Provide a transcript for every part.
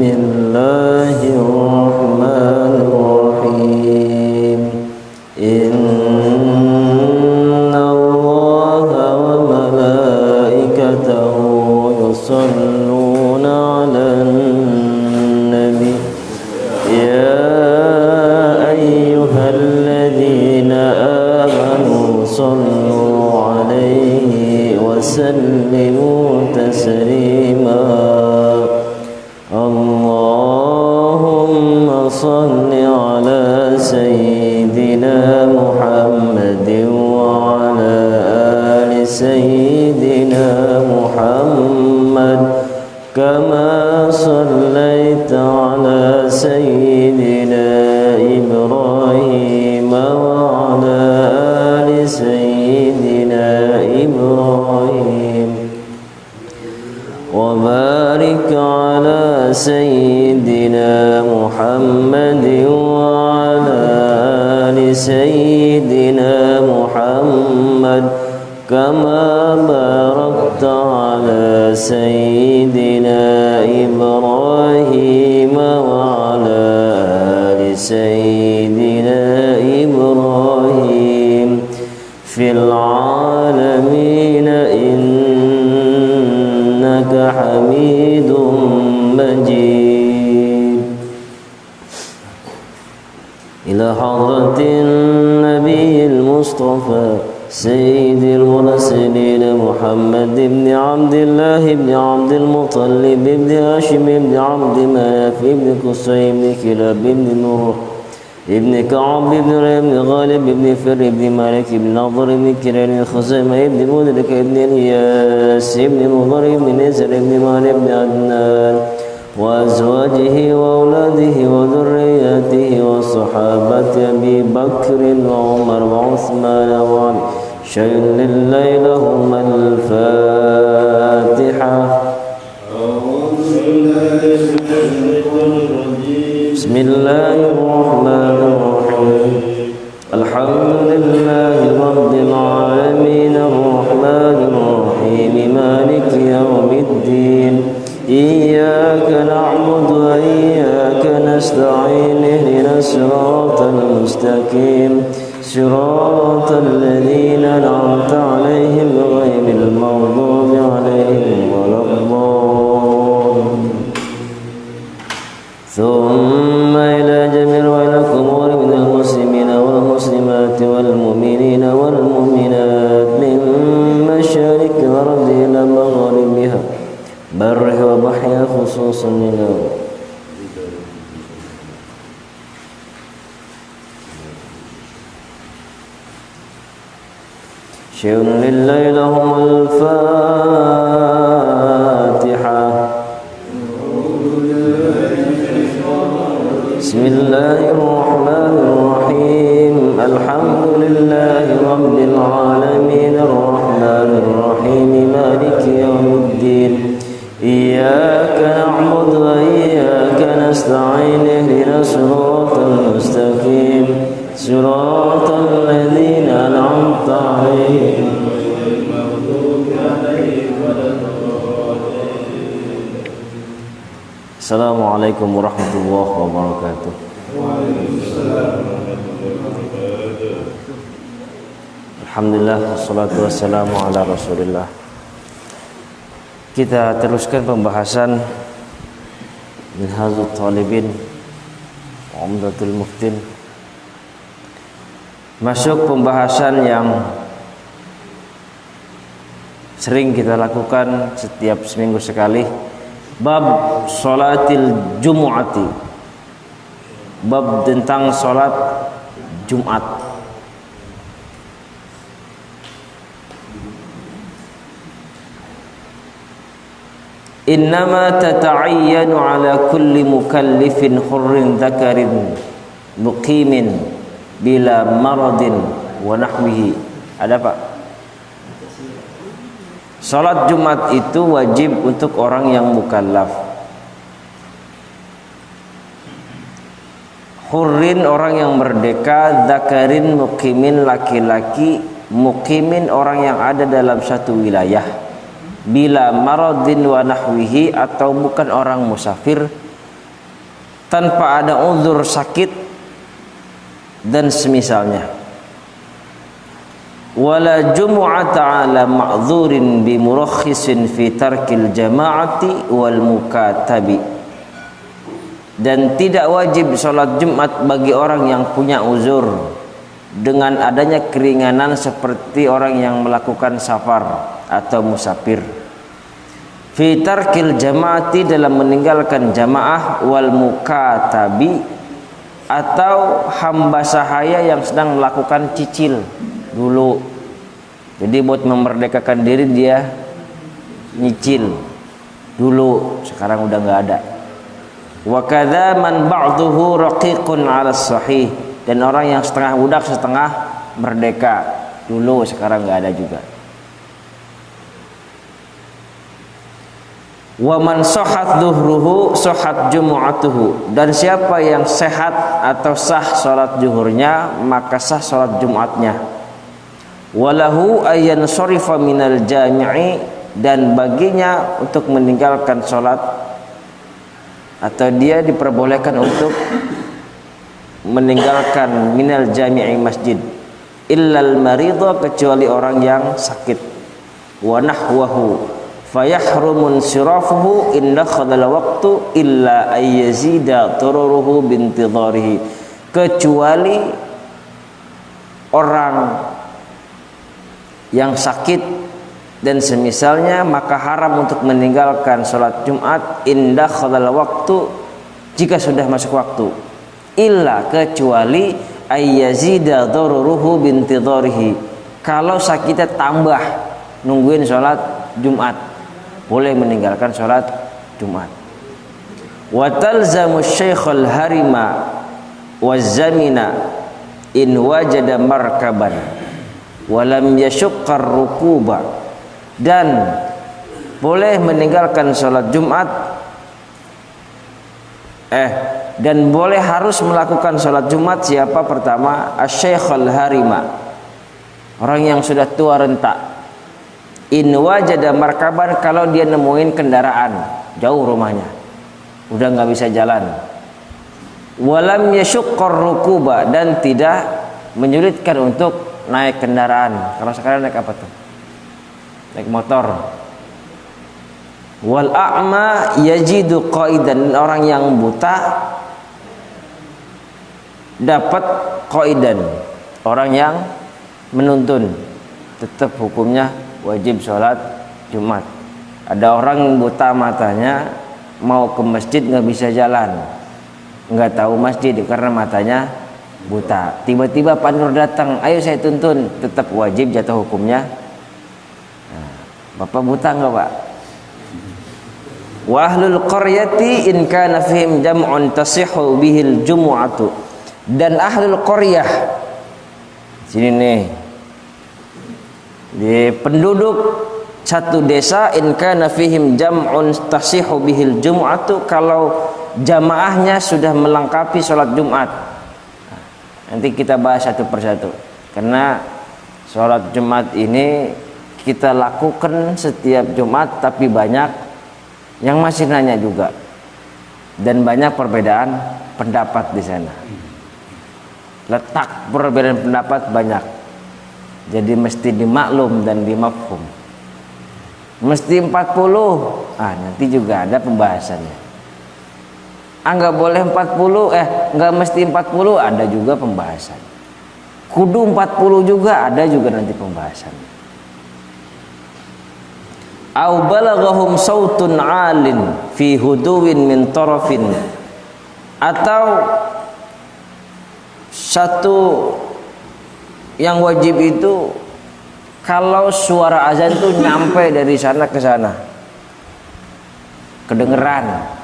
Bismillahirrahmanirrahim. Inna Allaha wa malaikatahu yusalluna 'alan nabi ya ayyuhalladzina amanu sallu 'alaihi wa sallimu taslima. Allahumma salli ala sayyidina Muhammadin wa ala ali sayyidina Muhammad kama sallaita ala sayyidina Ibrahim wa ala ali sayyidina Ibrahim wa barik ala sayyidina Muhammad wa ala ali sayyidina Muhammad kama barakta ala sayyidina Ibrahim wa ala ali sayyidina Ibrahim fil alamin innaka Hamidum Majid. Ila hadratin Nabiyil Mustafa Sayyidil Mursalin Muhammad ibn Abdullah ibn Abdul Muttalib ibn Hashim ibn Abd Manaf ibn Qusay ibn Kilab ibn Nur ibn Ka'ab ibn Ibn Ghalib ibn Fir ibn Malik ibn Nadhr ibn Kiran al-Khuzaimah ibn Mudrik ibn Iyas ibn Mudhar ibn Nizar ibn Malik ibn Adnan wa azwajihi wa auladihi wa dhurriyyatihi wa sahabati Abi Bakr wa Umar wa Uthman wa Ali shay'un lillahi lahum al-Fatiha. Bismillahirrahmanirrahim. Alhamdulillahi rabbil alamin arrahmanir rahim maliki yawmiddin iyyaka na'budu wa iyyaka nasta'in ihdinas siratal mustaqim siratal ladzina an'amta 'alaihim ghairil maghdubi 'alaihim waladdallin. Thumma ila jamir wa lakum wa minal muslimina wal muslimati wal mu'minina wal mu'minat min mashariki al-ardi ila magharibiha barriha wa bahriha khususan lil syai'un lillahi lahumul Fatiha. Bismillahirrahmanirrahim. Alhamdulillahi rabbil alamin arrahmanir rahim maliki yawmiddin iyyaka na'budu wa iyyaka nasta'in ihdinas siratal mustaqim siratal ladzina an'amta 'alaihim ghairil maghdubi 'alaihim waladdallin. Assalamualaikum warahmatullahi wabarakatuh. Alhamdulillah wassalatu wassalamu ala Rasulillah. Kita teruskan pembahasan Minhajut Talibin Umdatul Muftin. Masuk pembahasan yang sering kita lakukan setiap seminggu sekali, bab sholatil jumu'ati, bab tentang sholat Jumat. Innama tata'ayyanu ala kulli mukallifin hurrin dzakarin muqimin bila maradin wa nahwihi. Ada Pak? Salat Jumat itu wajib untuk orang yang mukallaf. Hurrin orang yang merdeka, dzakarin muqimin laki-laki, muqimin orang yang ada dalam satu wilayah. Bila maradin wa nahwihi atau bukan orang musafir tanpa ada uzur sakit dan semisalnya. Wala jumu'ata ala ma'dzurin bi murakhisin fi tarkil jama'ati wal mukatabi. Dan tidak wajib sholat Jumat bagi orang yang punya uzur dengan adanya keringanan seperti orang yang melakukan safar atau musafir. Fi tarkil jama'ati, dalam meninggalkan jamaah, wal mukatabi, atau hamba sahaya yang sedang melakukan cicil dulu. Jadi buat memerdekakan diri dia nyicil dulu, sekarang udah nggak ada. Wa kadza man ba'dhuhu raqiqun 'ala sahih, dan orang yang setengah budak setengah merdeka dulu, sekarang nggak ada juga. Wa man sahhat dhuhruhu sahhat jumu'atuhu, dan siapa yang sehat atau sah salat zuhurnya maka sah salat Jumatnya. Walahu ayyan sharifa minal jami'i, dan baginya untuk meninggalkan salat, atau dia diperbolehkan untuk meninggalkan minal jami'i masjid, illal maridha, kecuali orang yang sakit. Wa nahwahu fayahrumun sirafuhu in dakhadal waqtu illa ayyazida tururuhu bintidharihi, kecuali orang yang sakit dan semisalnya, maka haram untuk meninggalkan sholat Jumat in dakhadal waqtu, jika sudah masuk waktu, illa, kecuali ayyazida tururuhu bintidharihi, kalau sakitnya tambah nungguin sholat Jumat, boleh meninggalkan sholat Jumat. Wa talzamu syaikhul harima waz-zamina in wajada markaban wa lam yashuqqar rukuba, dan boleh meninggalkan sholat Jumat dan boleh harus melakukan sholat Jumat siapa? Pertama, asy-syaikhul harima, orang yang sudah tua renta. In wajada markaban, kalau dia nemuin kendaraan jauh rumahnya, udah nggak bisa jalan. Walam yashuqqar rukuba, dan tidak menyulitkan untuk naik kendaraan. Kalau sekarang naik apa tuh? Naik motor. Wal a'ma yajidu qaidan, orang yang buta dapat qaidan, orang yang menuntun, tetap hukumnya wajib sholat Jumat. Ada orang buta matanya, mau ke masjid nggak bisa jalan, nggak tahu masjid karena matanya buta. Tiba-tiba Pak Nur datang, ayo saya tuntun, tetap wajib jatuh hukumnya. Nah, Bapak buta nggak Pak? Wa ahlul qaryati in kana fihim jam'un tasihhu bihil jumu'atu, dan ahlul qaryah, sini nih, di penduduk satu desa, in kana fihim jam'un tasihhu bihil jumu'atu, kalau jamaahnya sudah melengkapi sholat Jumat. Nanti kita bahas satu persatu, karena sholat Jumat ini kita lakukan setiap Jumat, tapi banyak yang masih nanya juga, dan banyak perbedaan pendapat di sana. Letak perbedaan pendapat banyak, jadi mesti dimaklum dan dimafhum. Mesti 40, nanti juga ada pembahasannya. Nggak boleh 40, nggak mesti 40, ada juga pembahasan. Kudu 40 juga, ada juga nanti pembahasannya. Au balaghahum sautun 'alin fi huduwin min tarafin, atau satu yang wajib itu kalau suara azan itu nyampe dari sana ke sana, kedengeran.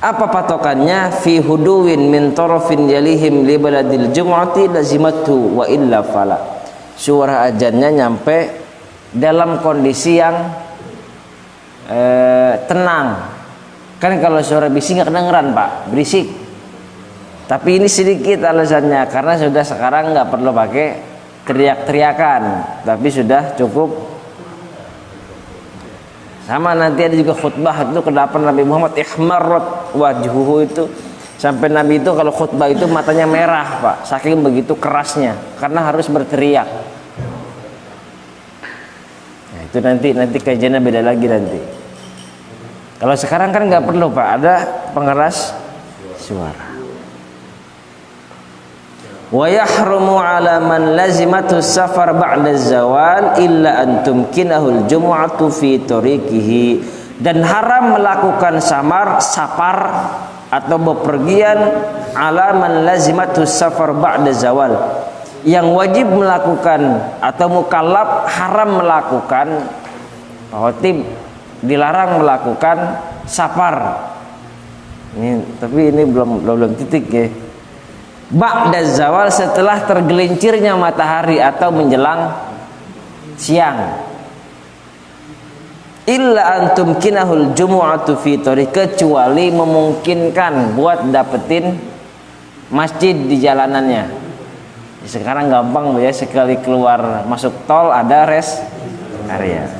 Apa patokannya? Fi huduwin min tarafin yalihim li baladil jumu'ati lazimatu wa illa fala. Suara azannya nyampe dalam kondisi yang tenang. Kan kalau suara bising nggak kedengeran Pak, berisik. Tapi ini sedikit alasannya, karena sudah sekarang nggak perlu pakai teriak-teriakan, tapi sudah cukup. Sama nanti ada juga khutbah itu ke-8 Nabi Muhammad, ihmarrat wajhuhu, itu Sampai Nabi itu kalau khutbah itu matanya merah Pak, saking begitu kerasnya, karena harus berteriak. Nah, itu nanti kajiannya beda lagi nanti. Kalau sekarang kan nggak perlu Pak, ada pengeras suara. Wa yahrumu 'ala man lazimatu safar ba'da zawal illa an tumkinahul jumu'atu fi tariqihi, dan haram melakukan safar atau bepergian 'ala man lazimatu safar ba'da zawal, yang wajib melakukan atau mukallaf haram melakukan, khotib dilarang melakukan safar. Tapi ini belum titik ya. Ba'da zawal, setelah tergelincirnya matahari atau menjelang siang. Illa antum kinahul jumu'atu fi thariq, kecuali memungkinkan buat dapetin masjid di jalanannya. Sekarang gampang ya, sekali keluar masuk tol ada rest area.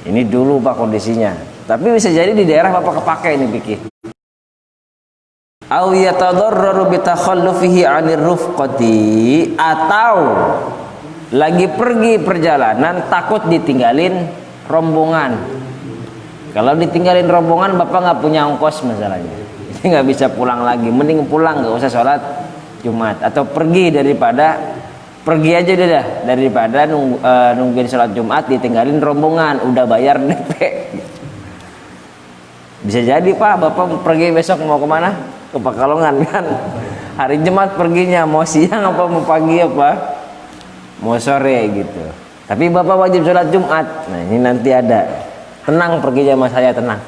Ini dulu Pak kondisinya. Tapi bisa jadi di daerah Bapak kepake ini pikir. Au yatadarraru bi takhallufihi 'anir rufqati, atau lagi pergi perjalanan takut ditinggalin rombongan. Kalau ditinggalin rombongan Bapak nggak punya ongkos masalahnya, jadi nggak bisa pulang lagi, mending pulang, nggak usah sholat Jumat, atau pergi aja dah daripada nungguin sholat Jumat ditinggalin rombongan, udah bayar DP. Bisa jadi Pak, Bapak pergi besok mau kemana? Ke Pekalongan kan, hari Jumat perginya, mau siang apa mau pagi apa mau sore gitu, tapi Bapak wajib sholat Jumat. Nah ini nanti ada, tenang pergi sama saya, tenang.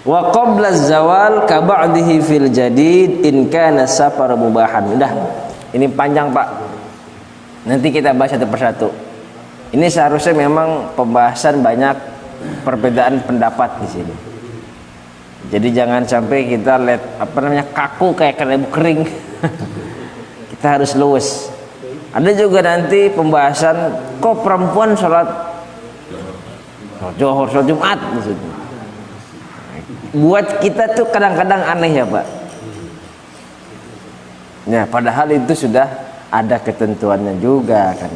Wa qabla zawal ka ba'dihi fil jadid in kana safar mubahan. Udah, ini panjang Pak, nanti kita bahas satu persatu. Ini seharusnya memang pembahasan banyak perbedaan pendapat di sini. Jadi jangan sampai kita kaku kayak kerabu kering. Kita harus luwes. Ada juga nanti pembahasan kok perempuan sholat Johor, sholat Jumat maksudnya. Buat kita tuh kadang-kadang aneh ya Pak. Ya, padahal itu sudah ada ketentuannya juga kan.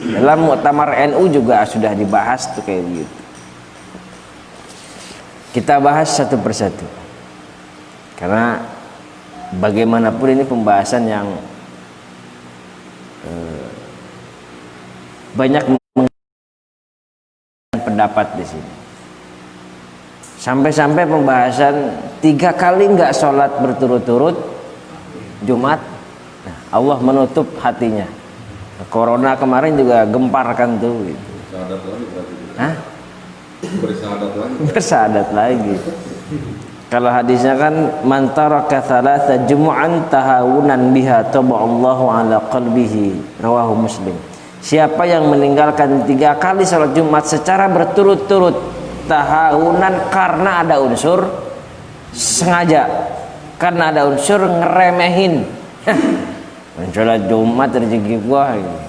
Dalam Muktamar NU juga sudah dibahas tuh kayak gitu. Kita bahas satu persatu, karena bagaimanapun ini pembahasan yang banyak pendapat di sini. Sampai-sampai pembahasan 3 kali nggak sholat berturut-turut Jumat, nah, Allah menutup hatinya. Corona kemarin juga gempar kan tuh. Gitu. Hah? Bersahadat lagi. Kalau hadisnya kan man taraka thalatha jumu'an tahawunan biha taballahu ala qalbihi, rawahu Muslim. Siapa yang meninggalkan 3 kali salat Jumat secara berturut-turut, tahawunan karena ada unsur sengaja, karena ada unsur ngeremehin. Salat Jumat rezeki gua gitu.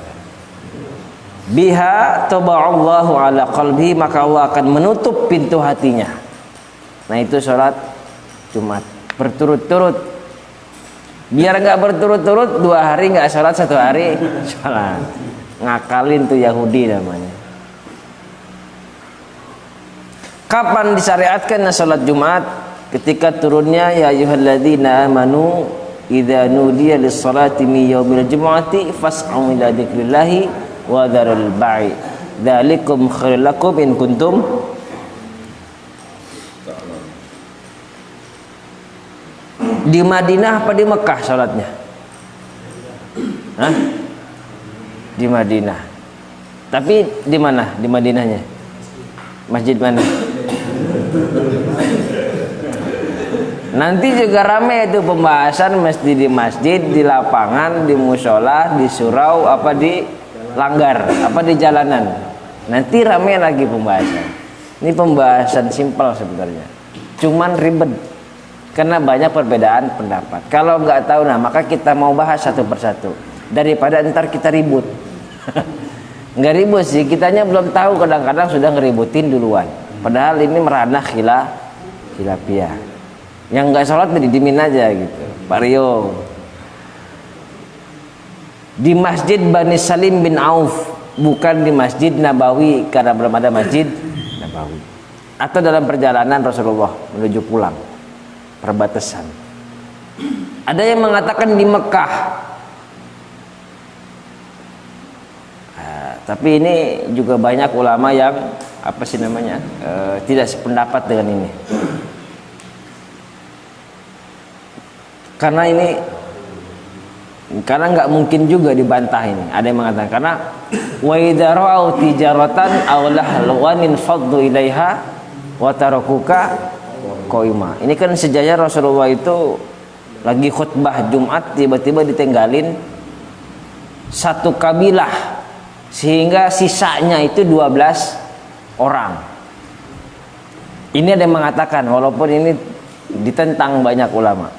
Biha taba'allahu ala qalbi, maka Allah akan menutup pintu hatinya. Nah itu sholat Jumat berturut-turut. Biar nggak berturut-turut 2 hari nggak sholat, 1 hari sholat. Ngakalin tuh Yahudi namanya. Kapan disyariatkan sholat Jumat? Ketika turunnya ya ayyuhalladzina amanu idza nudiya lis-salati min yaumil jumu'ati fas'au ila dzikrillahi wa dzarul bai' dzalikum khairul lakum in kuntum. Di Madinah apa di Mekah salatnya? Hah? Di Madinah. Tapi di mana? Di Madinahnya? Masjid mana? Nanti juga ramai itu pembahasan mesti di masjid, di lapangan, di musola, di surau, apa di langgar, apa di jalanan. Nanti ramai lagi pembahasan. Ini pembahasan simpel sebenarnya, cuman ribet karena banyak perbedaan pendapat. Kalau nggak tahu, nah maka kita mau bahas satu persatu daripada ntar kita ribut. Nggak ribut sih, kitanya belum tahu, kadang-kadang sudah ngeributin duluan. Padahal ini meranah khilafiyah. Yang nggak sholat didimin aja gitu, Pak Rio. Di Masjid Bani Salim bin Auf, bukan di Masjid Nabawi karena belum ada Masjid Nabawi. Atau dalam perjalanan Rasulullah menuju pulang, perbatasan. Ada yang mengatakan di Mekah. Tapi ini juga banyak ulama yang tidak sependapat dengan ini. Karena nggak mungkin juga dibantah ini. Ada yang mengatakan karena wa idza ra'au tijaratan aw lahwanin faddu ilaiha wa tarakuka qaima. Ini kan sejarah Rasulullah itu lagi khutbah Jumat tiba-tiba ditinggalin satu kabilah sehingga sisanya itu 12 orang. Ini ada yang mengatakan, walaupun ini ditentang banyak ulama.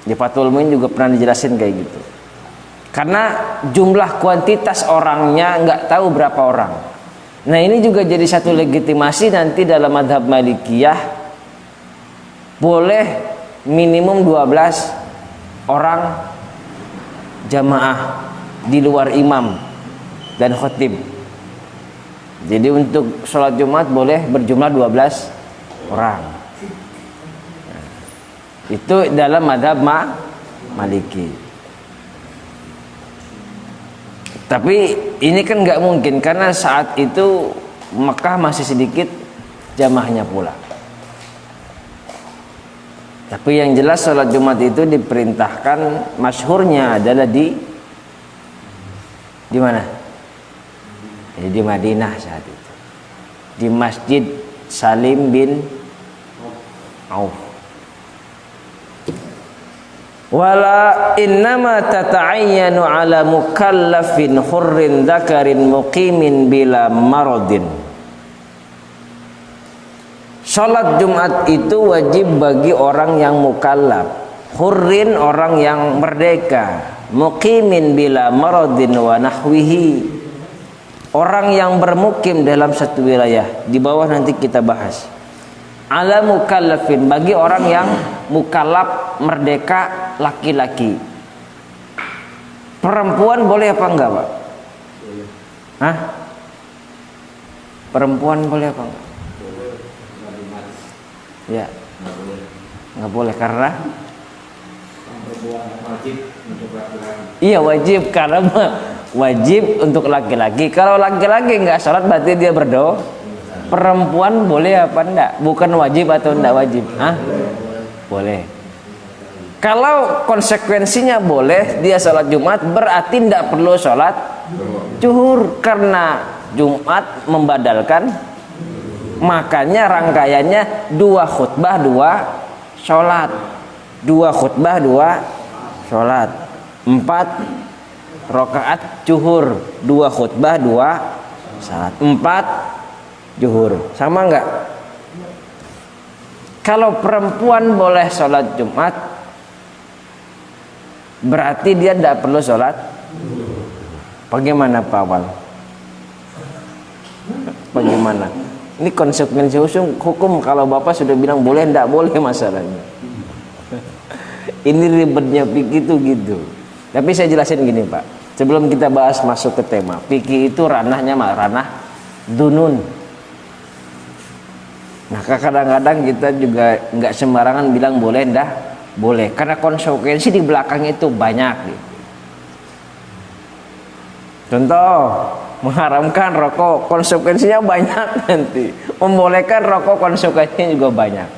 Di Fathul Muin juga pernah dijelasin kayak gitu. Karena jumlah kuantitas orangnya nggak tahu berapa orang. Nah ini juga jadi satu legitimasi nanti dalam madhab Malikiyah boleh minimum 12 orang jamaah di luar imam dan khotib. Jadi untuk sholat Jumat boleh berjumlah 12 orang. Itu dalam madhab Maliki. Tapi ini kan nggak mungkin karena saat itu Mekah masih sedikit jamaahnya pula. Tapi yang jelas sholat Jumat itu diperintahkan, masyhurnya adalah di mana? Di Madinah saat itu. Di Masjid Salim bin Auf. Wala innama tata'ayyanu ala mukallafin hurrin dzakarin muqimin bila maradin. Salat Jumat itu wajib bagi orang yang mukallaf, hurrin orang yang merdeka, muqimin bila maradin wa nahwihi, orang yang bermukim dalam satu wilayah. Di bawah nanti kita bahas. Ala mukallafin, bagi orang yang mukallaf, merdeka, laki-laki. Perempuan boleh apa enggak, Pak? Hah? Perempuan boleh apa enggak? Ya. Enggak boleh karena iya wajib, karena wajib untuk laki-laki. Kalau laki-laki enggak sholat berarti dia berdosa. Perempuan boleh apa enggak? Bukan wajib atau enggak wajib? Hah? Boleh. Kalau konsekuensinya boleh dia sholat Jumat, berarti enggak perlu sholat zuhur karena Jumat membadalkan. Makanya rangkaiannya 2 khutbah 2 sholat, 2 khutbah 2 sholat, 4 rakaat zuhur, 2 khutbah 2 sholat, 4 zuhur. Sama enggak? Kalau perempuan boleh sholat Jumat, berarti dia tidak perlu sholat. Bagaimana Pak Awal? Bagaimana? Ini konsekuensi hukum kalau Bapak sudah bilang boleh, tidak boleh masalahnya. Ini ribetnya fikih itu gitu. Tapi saya jelasin gini Pak, sebelum kita bahas masuk ke tema, fikih itu ranahnya ranah dunun. Nah kadang-kadang kita juga nggak sembarangan bilang boleh, ndak boleh, karena konsekuensi di belakang itu banyak gitu. Contoh, mengharamkan rokok konsekuensinya banyak nanti, membolehkan rokok konsekuensinya juga banyak.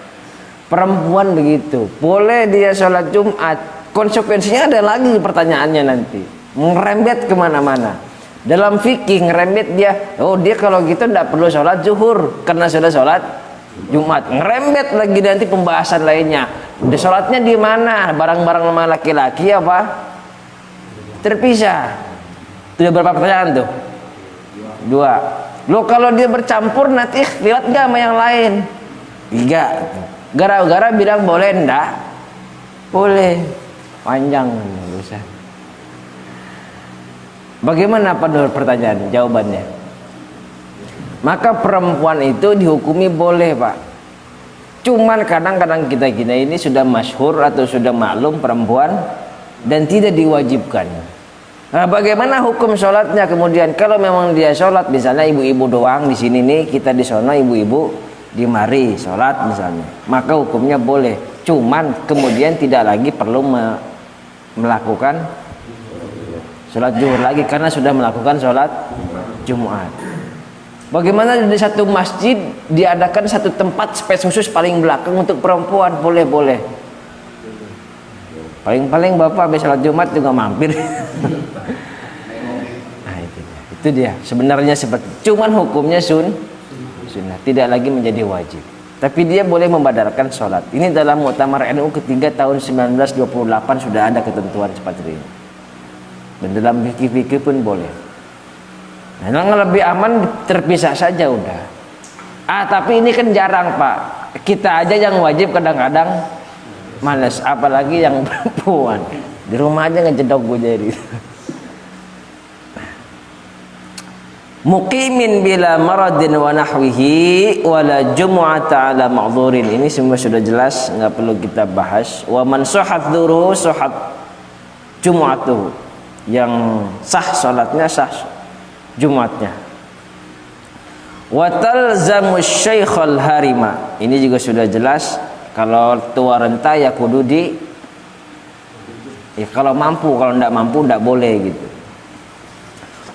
Perempuan begitu, boleh dia sholat Jumat, konsekuensinya ada lagi pertanyaannya nanti, ngerembet kemana-mana. Dalam fikih ngerembet dia, oh dia kalau gitu tidak perlu sholat zuhur karena sudah sholat Jumat. Ngerembet lagi nanti pembahasan lainnya. Udah sholatnya di mana? Barang-barang sama laki-laki apa? Terpisah. Sudah berapa pertanyaan tuh? 2. Lo kalau dia bercampur nanti lihat gak sama yang lain? 3. Gara-gara bilang boleh ndak? Boleh. Panjang dosa. Bagaimana pada pertanyaan? Jawabannya. Maka perempuan itu dihukumi boleh Pak. Cuman kadang-kadang kita ini sudah masyhur atau sudah maklum perempuan dan tidak diwajibkan. Nah, bagaimana hukum sholatnya kemudian? Kalau memang dia sholat, misalnya ibu-ibu doang di sini nih, kita di sono ibu-ibu di mari sholat misalnya, maka hukumnya boleh. Cuman kemudian tidak lagi perlu melakukan sholat zuhur lagi karena sudah melakukan sholat Jumat. Bagaimana di satu masjid diadakan satu tempat space khusus paling belakang untuk perempuan? Boleh. Paling bapak habis sholat Jumat juga mampir. Nah, itu dia. Sebenarnya seperti, cuman hukumnya sunnah, tidak lagi menjadi wajib. Tapi dia boleh membadarkan sholat. Ini dalam Muktamar NU ketiga tahun 1928 sudah ada ketentuan seperti ini. Dan dalam fikih-fikih pun boleh. Nah, yang lebih aman terpisah saja udah. Tapi ini kan jarang Pak. Kita aja yang wajib kadang-kadang males, apalagi yang perempuan. Di rumah aja ngejedok gue jadi. Muqimin bila maradin wa nahwihi wala jumu'ata ala ma'dhurin. Ini semua sudah jelas, nggak perlu kita bahas. Wa man sahhat dhuruhu sahhat jumu'atuhu. Yang sah salatnya sah Jumatnya. Wa talzamu syaikhal harima. Ini juga sudah jelas, kalau tua renta ya kudu kalau mampu, kalau tidak mampu tidak boleh gitu.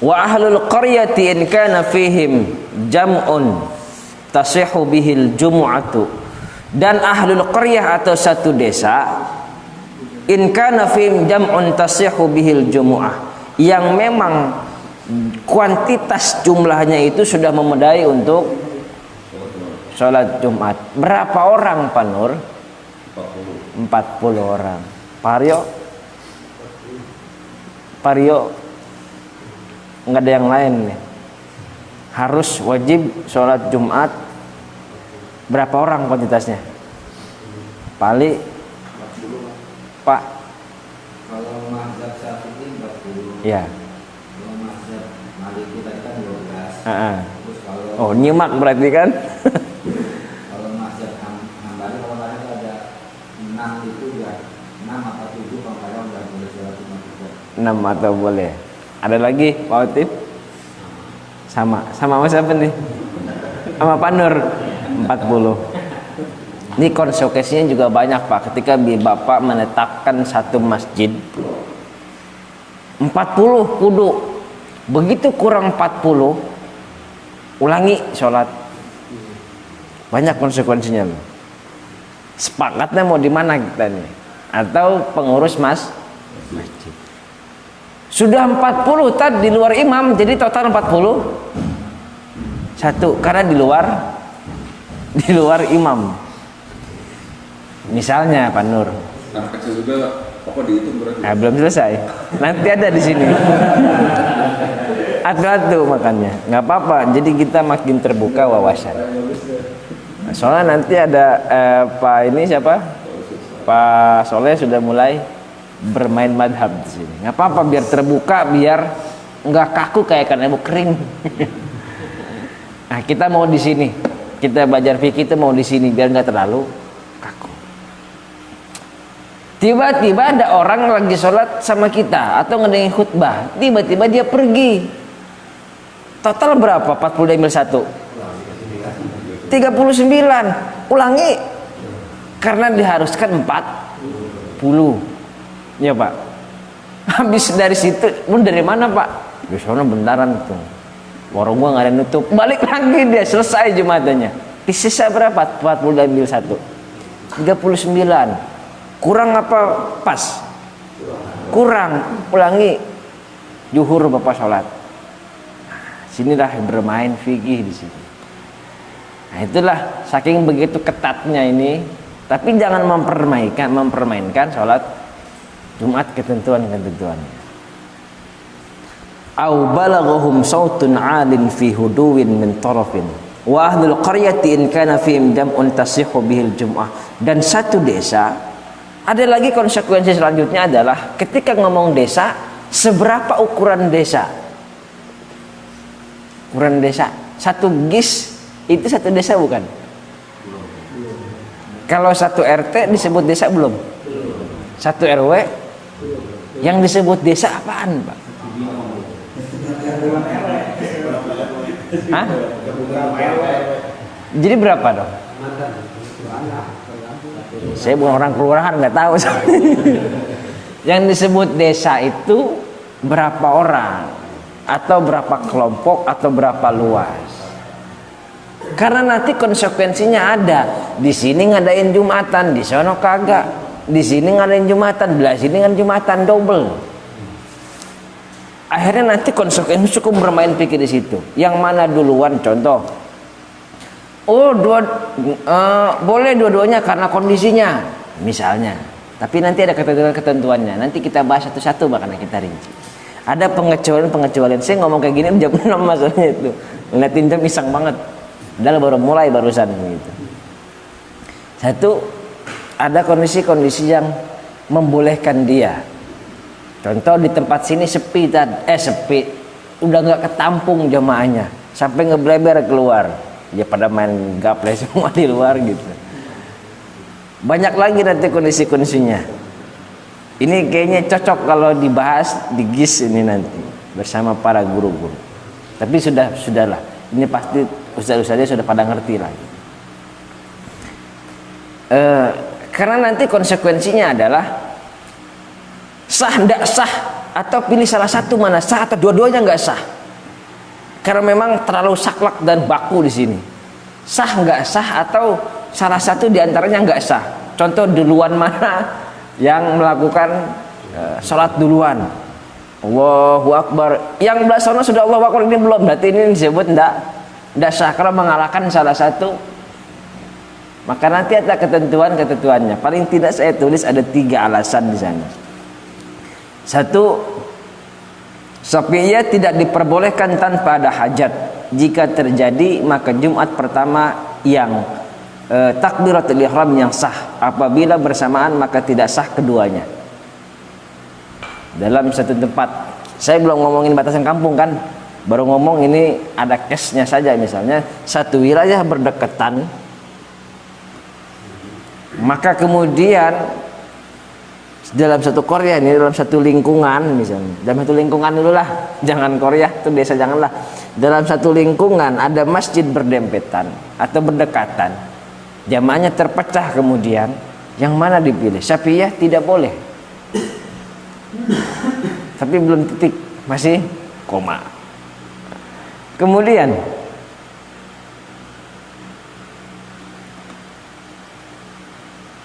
Wa ahlul qaryati in kana fihim jam'un tasihhu bihil jumu'atu. Dan ahlul qaryah atau satu desa, in kana fihim jam'un tasihhu bihil jumu'ah, yang memang kuantitas jumlahnya itu sudah memadai untuk sholat Jumat. Berapa orang Pak Nur? 40 orang. Pario nggak ada yang lain nih. Harus wajib sholat Jumat. Berapa orang kuantitasnya? Pak. Kalau mazhab Syafi'i 40. Ya. Terus kalau Nyimak berarti kan? kalau mazhab Hambali kalau ada 6 itu ya 6 atau 7 kalau nggak boleh sholat Jumat juga. 6 atau boleh. Ada lagi Pak Otip? Sama Mas apa nih? Sama Pak Nur 40. Ini konsekuensinya juga banyak Pak. Ketika Bapak menetapkan satu masjid 40 kudu. Begitu kurang 40, ulangi sholat. Banyak konsekuensinya loh. Sepakatnya mau di mana kita nih? Atau pengurus masjid. Sudah 40 tadi di luar imam, jadi total 40. Satu, karena di luar imam. Misalnya Pak Nur. Anak kecil juga apa dihitung berarti? Belum selesai. Nanti ada di sini. Atu-atu makanya, nggak apa-apa. Jadi kita makin terbuka wawasan. Soalnya nanti ada Pak ini siapa? Pak Soleh sudah mulai bermain madhab di sini. Nggak apa-apa, biar terbuka, biar nggak kaku kayak kanebo kering. Nah, kita mau di sini. Kita belajar fikih itu mau di sini biar nggak terlalu kaku. Tiba-tiba ada orang lagi sholat sama kita atau ngedengerin khutbah, tiba-tiba dia pergi. Total berapa? 40 ambil 1 39. Ulangi. Karena diharuskan 40. Ya Pak. Habis dari situ, dari mana Pak? Di sana bentaran tuh. Warung gua nggak ada nutup. Balik lagi dia, selesai Jumatannya. Sisa berapa? 40 ambil 1 39. Kurang apa pas? Kurang. Ulangi. Zuhur Bapak sholat. Sinilah bermain fikih di sini. Nah, itulah saking begitu ketatnya ini. Tapi jangan mempermainkan sholat Jumat ketentuannya. Au balaghum sautun 'alin fi huduwin min tarafin wa ahlul qaryati in kana fihim jam'un tasihhu bihil jum'ah. Dan satu desa, ada lagi konsekuensi selanjutnya adalah ketika ngomong desa, seberapa ukuran desa? Ukuran desa, satu gis itu satu desa bukan? Kalau satu RT disebut desa belum? Satu RW yang disebut desa apaan, Pak? Hah? Jadi berapa dong? Saya bukan orang kelurahan, nggak tahu. Yang disebut desa itu berapa orang, atau berapa kelompok, atau berapa luas? Karena nanti konsekuensinya ada. Di sini ngadain Jumatan, di sono kagak. Di sini ngadain Jumatan, di sini ngadain Jumatan double. Akhirnya nanti konsekuensi cukup bermain pikir di situ. Yang mana duluan? Contoh. Oh, boleh dua-duanya karena kondisinya, misalnya. Tapi nanti ada ketentuan-ketentuannya. Nanti kita bahas satu-satu bahkan kita rinci. Ada pengecualian. Saya ngomong kayak gini jam 6 masalahnya itu. Ngeliatin jam iseng banget. Padahal baru mulai barusan gitu. Satu, ada kondisi-kondisi yang membolehkan dia. Contoh di tempat sini sepi, udah nggak ketampung jamaahnya, sampai ngebleber keluar. Ya pada main gaple semua di luar gitu. Banyak lagi nanti kondisi-kondisinya. Ini kayaknya cocok kalau dibahas di GIS ini nanti bersama para guru-guru. Tapi sudahlah. Ini pasti ustaz-ustaznya sudah pada ngerti lagi. Karena nanti konsekuensinya adalah sah ndak sah, atau pilih salah satu mana sah, atau dua-duanya nggak sah. Karena memang terlalu saklek dan baku di sini. Sah nggak sah, atau salah satu diantaranya nggak sah. Contoh duluan mana yang melakukan sholat duluan. Allahu Akbar. Yang belah sana sudah Allahu Akbar, ini belum. Berarti ini disebut ndak sah karena mengalahkan salah satu. Maka nanti ada ketentuannya. Paling tidak saya tulis ada 3 alasan di sana. Satu, Safiyah tidak diperbolehkan tanpa ada hajat. Jika terjadi maka Jumat pertama yang takbiratul ihram yang sah. Apabila bersamaan maka tidak sah keduanya. Dalam satu tempat, saya belum ngomongin batasan kampung kan, baru ngomong ini ada case-nya saja. Misalnya satu wilayah berdekatan, maka kemudian dalam satu Korea ini, dalam satu lingkungan misalnya, dalam satu lingkungan dulu lah, jangan Korea itu desa, janganlah. Dalam satu lingkungan ada masjid berdempetan atau berdekatan, jamaahnya terpecah, kemudian yang mana dipilih? Syafi'iyah tidak boleh. Tapi belum titik, masih koma. Kemudian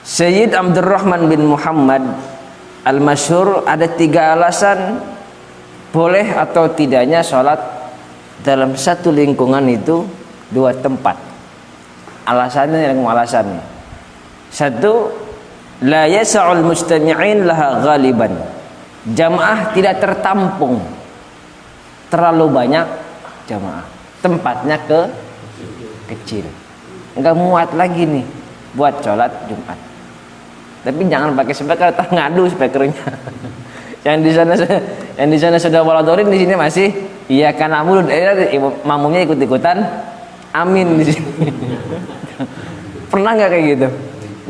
Sayyid Abdurrahman bin Muhammad Al-Masyhur ada 3 alasan boleh atau tidaknya sholat dalam satu lingkungan itu 2 tempat. Alasannya yang alasannya. Satu, la yas'ul mustami'in laha ghaliban. Jamaah tidak tertampung, terlalu banyak jamaah, tempatnya kecil, enggak muat lagi nih buat sholat Jumat. Tapi jangan pakai speaker, ngadu speakernya. yang di sana sudah waladorin, di sini masih iya kan amun, mamumnya ikut-ikutan amin di sini. Pernah nggak kayak gitu?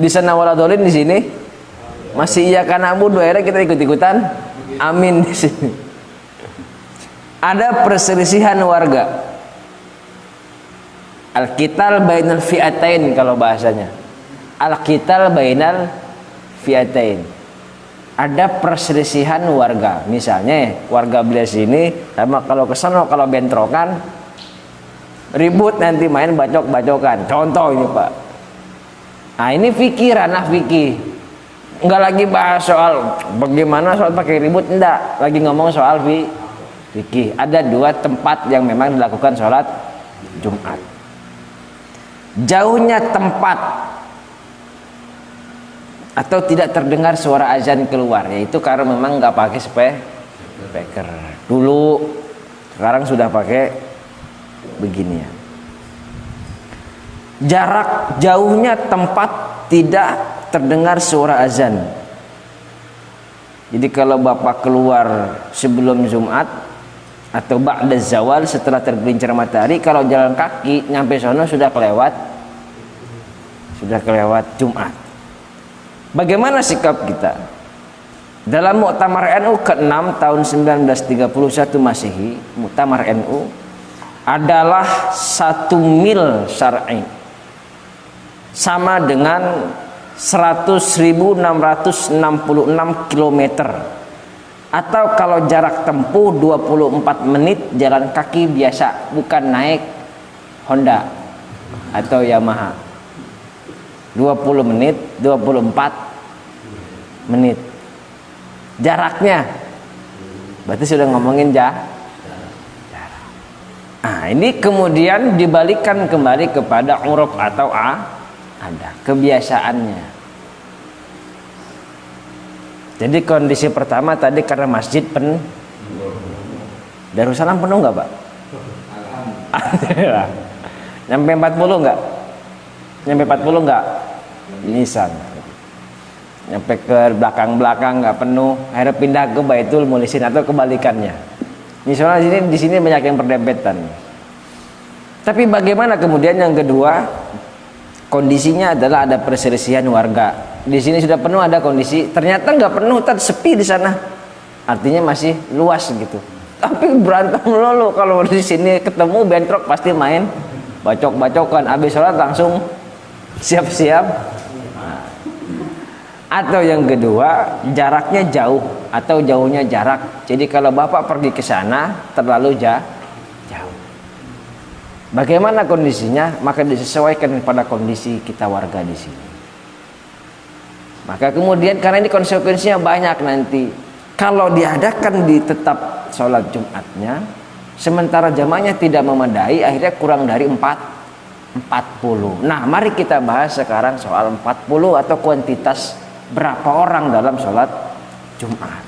Di sana waladorin, di sini masih iya kan amun, daerah kita ikut-ikutan amin di sini. Ada perselisihan warga. Al-qital bainal fi'atain kalau bahasanya. Al-qital bainal fi'atain. Ada perselisihan warga. Misalnya warga belah sini sama kalau kesana, kalau bentrokan ribut, nanti main bacok-bacokan. Contoh ini Pak. Nah ini fikih, ranah fikih. Enggak lagi bahas soal bagaimana soal pakai ribut, enggak. Lagi ngomong soal fikih. Ada 2 tempat yang memang dilakukan sholat Jumat. Jauhnya tempat atau tidak terdengar suara azan keluar, yaitu karena memang nggak pakai speaker dulu, sekarang sudah pakai beginian. Jarak jauhnya tempat tidak terdengar suara azan. Jadi kalau Bapak keluar sebelum Jumat atau ba'da zawal, setelah tergelincir matahari, kalau jalan kaki nyampe sono sudah kelewat sudah kelewat Jumat. Bagaimana sikap kita? Dalam Muktamar NU ke-6 tahun 1931 Masehi, Muktamar NU adalah 1 mil syar'i sama dengan 100.666 km, atau kalau jarak tempuh 24 menit jalan kaki biasa, bukan naik Honda atau Yamaha. 20 menit, 24 menit jaraknya, berarti sudah ngomongin jarak. Nah, ini kemudian dibalikan kembali kepada uruf atau ada kebiasaannya. Jadi kondisi pertama tadi karena masjid penuh. Darussalam penuh nggak, Pak? Alhamdulillah. Nyampe 40 nggak? Nyampe 40 nggak? Nisan. Nyampe ke belakang-belakang nggak penuh. Akhirnya pindah ke Baitul Mulisin atau kebalikannya. Misalnya di sini banyak yang berdempetan. Tapi bagaimana kemudian yang kedua? Kondisinya adalah ada perselisihan warga. Di sini sudah penuh, ada kondisi ternyata nggak penuh, tapi sepi di sana. Artinya masih luas gitu. Tapi berantem lulu kalau di sini ketemu bentrok pasti main bacok-bacokan. Habis sholat langsung siap-siap. Atau yang kedua, jaraknya jauh atau jauhnya jarak. Jadi kalau bapak pergi ke sana terlalu jauh. Bagaimana kondisinya? Maka disesuaikan pada kondisi kita warga di sini. Maka kemudian karena ini konsekuensinya banyak nanti. Kalau diadakan di tetap sholat Jumatnya, sementara jamaahnya tidak memadai, akhirnya kurang dari 40. Nah, mari kita bahas sekarang soal 40 atau kuantitas berapa orang dalam sholat Jumat.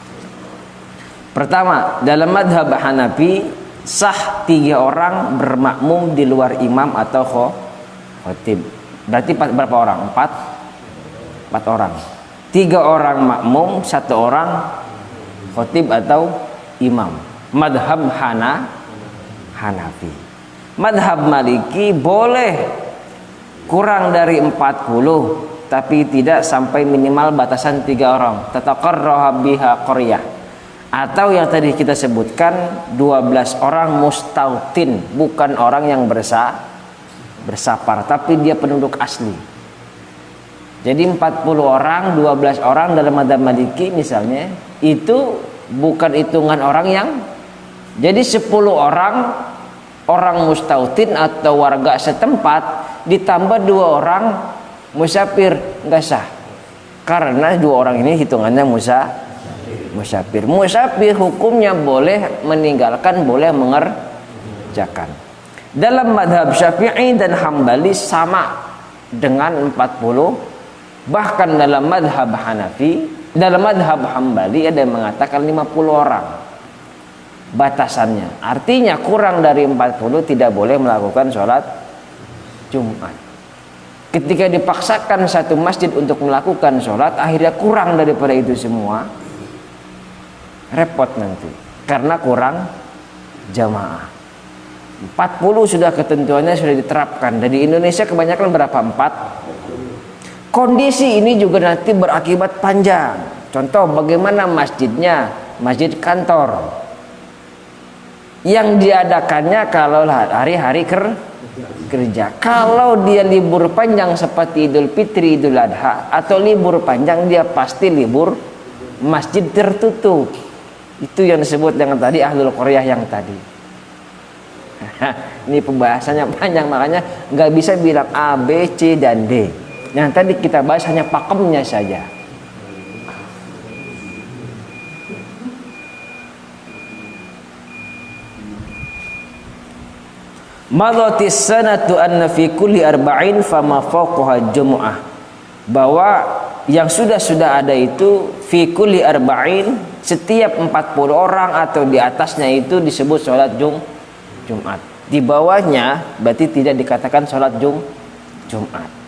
Pertama, dalam madhab Hanafi sah 3 orang bermakmum di luar imam atau khotib. Berarti berapa orang? 4 orang. 3 orang makmum, 1 orang khotib atau imam. Madhab Hanafi. Madhab Maliki boleh kurang dari 40, tapi tidak sampai minimal batasan 3 orang. Tataqarraha biha qaryah. Atau yang tadi kita sebutkan 12 orang mustautin, bukan orang yang bersapar, tapi dia penduduk asli. Jadi 40 orang, 12 orang dalam madzhab Maliki misalnya, itu bukan hitungan orang yang, jadi 10 orang mustautin atau warga setempat ditambah 2 orang musafir, enggak sah. Karena 2 orang ini hitungannya musafir. Musafir hukumnya boleh meninggalkan, boleh mengerjakan. Dalam madhab Syafi'i dan Hambali sama dengan 40. Bahkan dalam madhab Hanafi, dalam madhab Hambali ada yang mengatakan 50 orang batasannya. Artinya kurang dari 40 tidak boleh melakukan sholat Jumat. Ketika dipaksakan satu masjid untuk melakukan sholat, akhirnya kurang daripada itu semua, repot nanti karena kurang jamaah. 40 sudah ketentuannya sudah diterapkan, dan di Indonesia kebanyakan berapa? 4. Kondisi ini juga nanti berakibat panjang. Contoh bagaimana masjidnya, masjid kantor yang diadakannya kalau hari-hari kerja. Kalau dia libur panjang seperti Idul Fitri, Idul Adha, atau libur panjang, dia pasti libur masjid tertutup. Itu yang disebut dengan tadi ahlul qaryah yang tadi. Ini pembahasannya panjang, makanya nggak bisa bilang A, B, C, dan D. Yang tadi kita bahas hanya pakemnya saja. Madhatis sanatu anna fi kulli arba'in fama fawqaha jumu'ah. Bahwa yang sudah ada itu fi kulli arba'in, setiap 40 orang atau di atasnya itu disebut sholat Jumat. Di bawahnya berarti tidak dikatakan sholat Jumat.